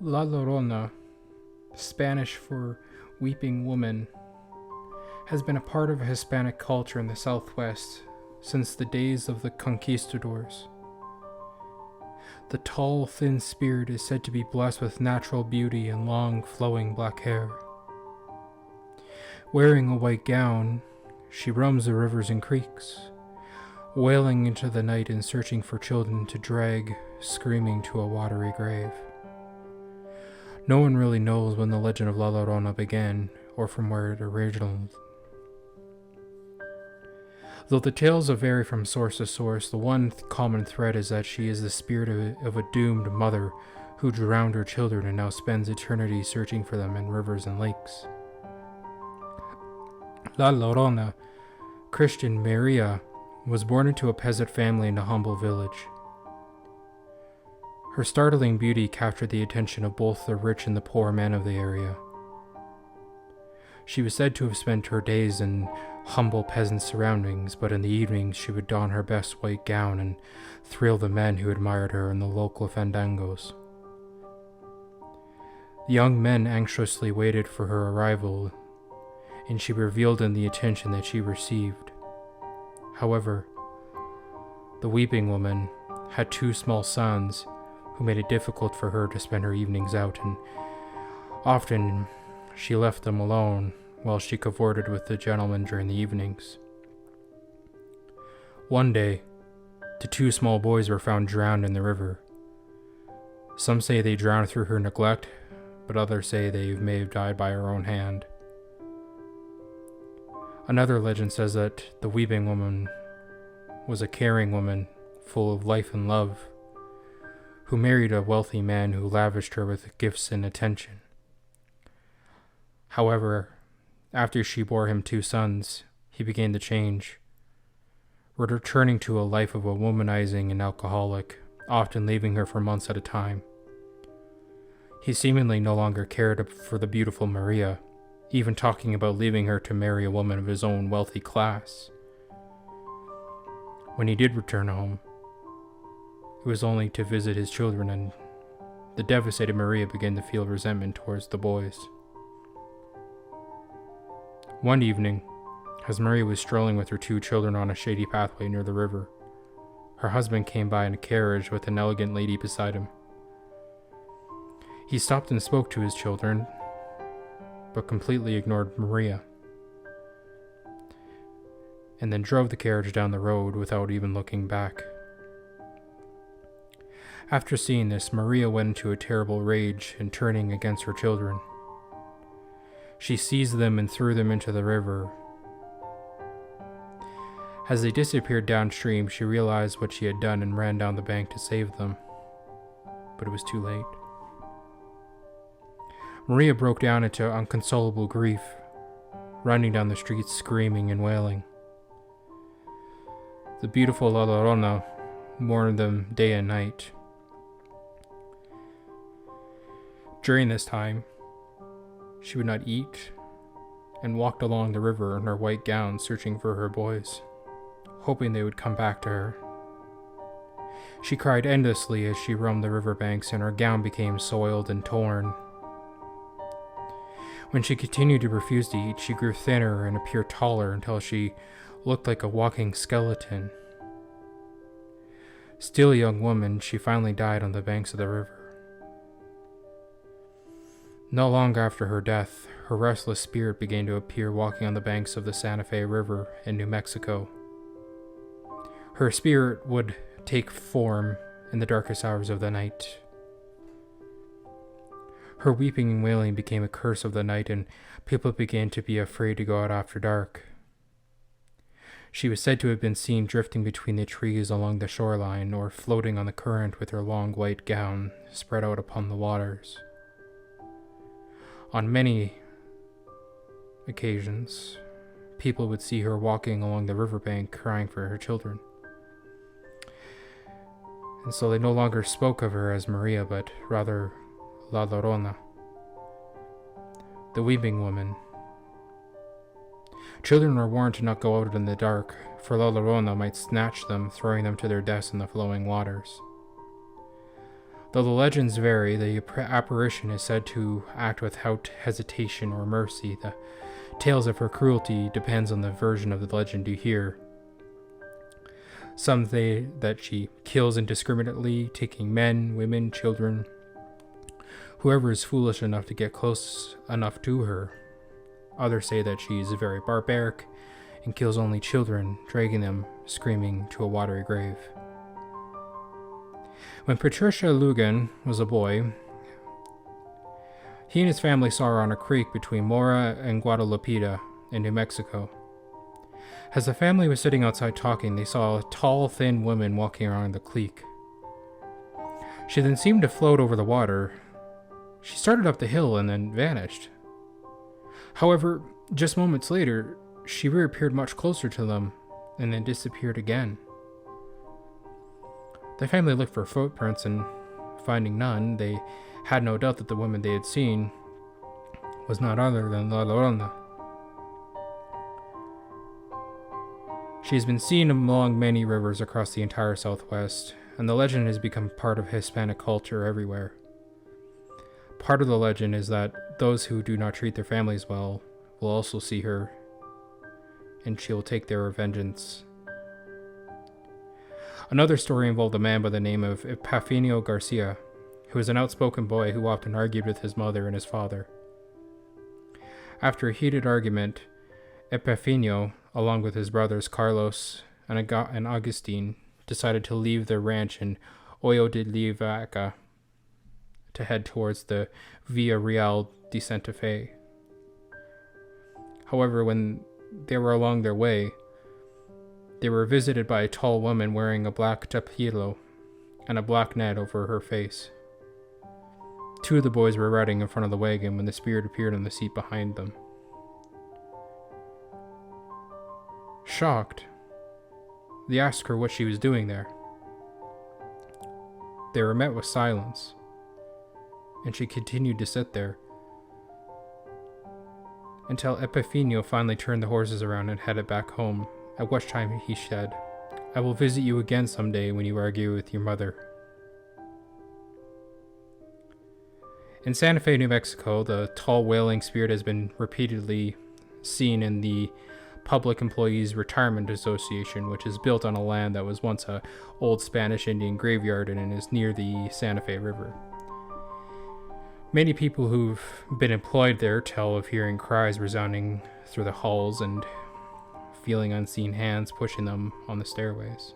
La Llorona, Spanish for weeping woman, has been a part of Hispanic culture in the Southwest since the days of the conquistadors. The tall, thin spirit is said to be blessed with natural beauty and long, flowing black hair. Wearing a white gown, she roams the rivers and creeks, wailing into the night and searching for children to drag, screaming, to a watery grave. No one really knows when the legend of La Llorona began, or from where it originated. Though the tales vary from source to source, the one common thread is that she is the spirit of a doomed mother who drowned her children and now spends eternity searching for them in rivers and lakes. La Llorona, Christian Maria, was born into a peasant family in a humble village. Her startling beauty captured the attention of both the rich and the poor men of the area. She was said to have spent her days in humble peasant surroundings, but in the evenings she would don her best white gown and thrill the men who admired her in the local fandangos. The young men anxiously waited for her arrival, and she reveled in the attention that she received. However, the weeping woman had 2 small sons who made it difficult for her to spend her evenings out, and often she left them alone while she cavorted with the gentlemen during the evenings. One day, the 2 small boys were found drowned in the river. Some say they drowned through her neglect, but others say they may have died by her own hand. Another legend says that the weeping woman was a caring woman full of life and love, who married a wealthy man who lavished her with gifts and attention. However, after she bore him 2 sons, he began to change, returning to a life of a womanizing and alcoholic, often leaving her for months at a time. He seemingly no longer cared for the beautiful Maria, even talking about leaving her to marry a woman of his own wealthy class. When he did return home, it was only to visit his children, and the devastated Maria began to feel resentment towards the boys. One evening, as Maria was strolling with her 2 children on a shady pathway near the river, her husband came by in a carriage with an elegant lady beside him. He stopped and spoke to his children, but completely ignored Maria, and then drove the carriage down the road without even looking back. After seeing this, Maria went into a terrible rage and turning against her children. She seized them and threw them into the river. As they disappeared downstream, she realized what she had done and ran down the bank to save them, but it was too late. Maria broke down into inconsolable grief, running down the streets screaming and wailing. The beautiful La Llorona mourned them day and night. During this time, she would not eat and walked along the river in her white gown searching for her boys, hoping they would come back to her. She cried endlessly as she roamed the riverbanks, and her gown became soiled and torn. When she continued to refuse to eat, she grew thinner and appeared taller until she looked like a walking skeleton. Still a young woman, she finally died on the banks of the river. Not long after her death, her restless spirit began to appear walking on the banks of the Santa Fe River in New Mexico. Her spirit would take form in the darkest hours of the night. Her weeping and wailing became a curse of the night, and people began to be afraid to go out after dark. She was said to have been seen drifting between the trees along the shoreline, or floating on the current with her long white gown spread out upon the waters. On many occasions, people would see her walking along the riverbank crying for her children. And so they no longer spoke of her as Maria, but rather La Llorona, the weeping woman. Children were warned to not go out in the dark, for La Llorona might snatch them, throwing them to their deaths in the flowing waters. Though the legends vary, the apparition is said to act without hesitation or mercy. The tales of her cruelty depends on the version of the legend you hear. Some say that she kills indiscriminately, taking men, women, children, whoever is foolish enough to get close enough to her. Others say that she is very barbaric and kills only children, dragging them screaming to a watery grave. When Patricia Lugan was a boy, he and his family saw her on a creek between Mora and Guadalupita in New Mexico. As the family was sitting outside talking, they saw a tall, thin woman walking around the creek. She then seemed to float over the water. She started up the hill and then vanished. However, just moments later, she reappeared much closer to them and then disappeared again. The family looked for footprints and, finding none, they had no doubt that the woman they had seen was none other than La Llorna. She has been seen along many rivers across the entire Southwest, and the legend has become part of Hispanic culture everywhere. Part of the legend is that those who do not treat their families well will also see her, and she will take their vengeance. Another story involved a man by the name of Epifanio Garcia, who was an outspoken boy who often argued with his mother and his father. After a heated argument, Epifanio, along with his brothers Carlos and Agustin, decided to leave their ranch in Hoyo de la Vaca to head towards the Via Real de Santa Fe. However, when they were along their way, they were visited by a tall woman wearing a black tapilo and a black net over her face. Two of the boys were riding in front of the wagon when the spirit appeared on the seat behind them. Shocked, they asked her what she was doing there. They were met with silence, and she continued to sit there until Epifanio finally turned the horses around and headed back home, at which time he said, "I will visit you again someday when you argue with your mother." In Santa Fe, New Mexico, the tall wailing spirit has been repeatedly seen in the Public Employees Retirement Association, which is built on a land that was once an old Spanish Indian graveyard and is near the Santa Fe River. Many people who've been employed there tell of hearing cries resounding through the halls and feeling unseen hands pushing them on the stairways.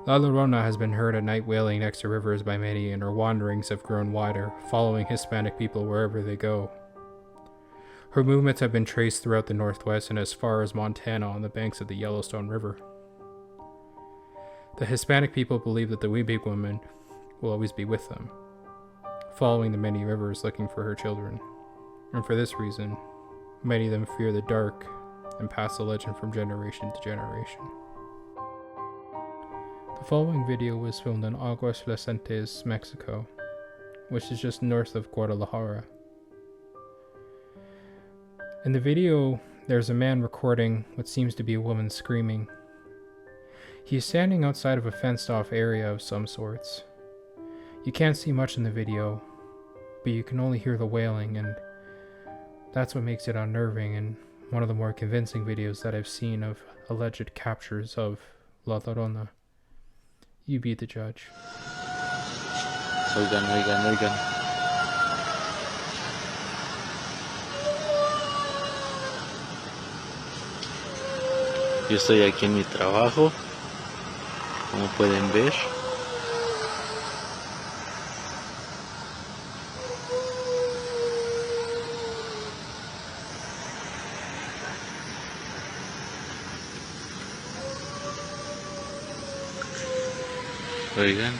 La Llorona has been heard at night wailing next to rivers by many, and her wanderings have grown wider, following Hispanic people wherever they go. Her movements have been traced throughout the Northwest and as far as Montana on the banks of the Yellowstone River. The Hispanic people believe that the weeping woman will always be with them, following the many rivers looking for her children, and for this reason, many of them fear the dark and pass the legend from generation to generation. The following video was filmed in Aguascalientes, Mexico, which is just north of Guadalajara. In the video, there's a man recording what seems to be a woman screaming. He is standing outside of a fenced-off area of some sorts. You can't see much in the video, but you can only hear the wailing, and that's what makes it unnerving and one of the more convincing videos that I've seen of alleged captures of La Llorona. You be the judge. Oigan. Yo estoy aquí en mi trabajo, como pueden ver. Oigan.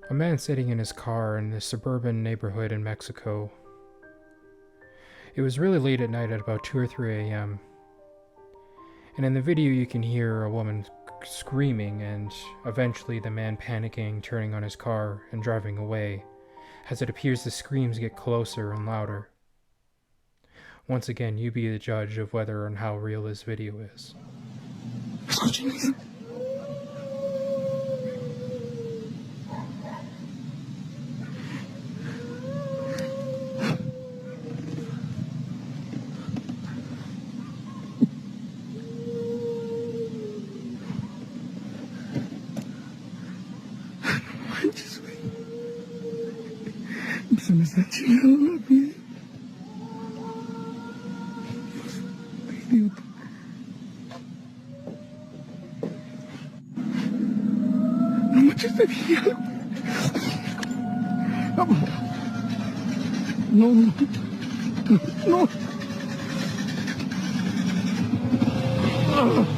A man sitting in his car in a suburban neighborhood in Mexico. It was really late at night at about 2 or 3 a.m. And in the video you can hear a woman screaming and eventually the man panicking, turning on his car and driving away, as it appears the screams get closer and louder. Once again, you be the judge of whether and how real this video is. Se me está chingando la piel. Dios, idiota. No manches de vieja. No, no. No.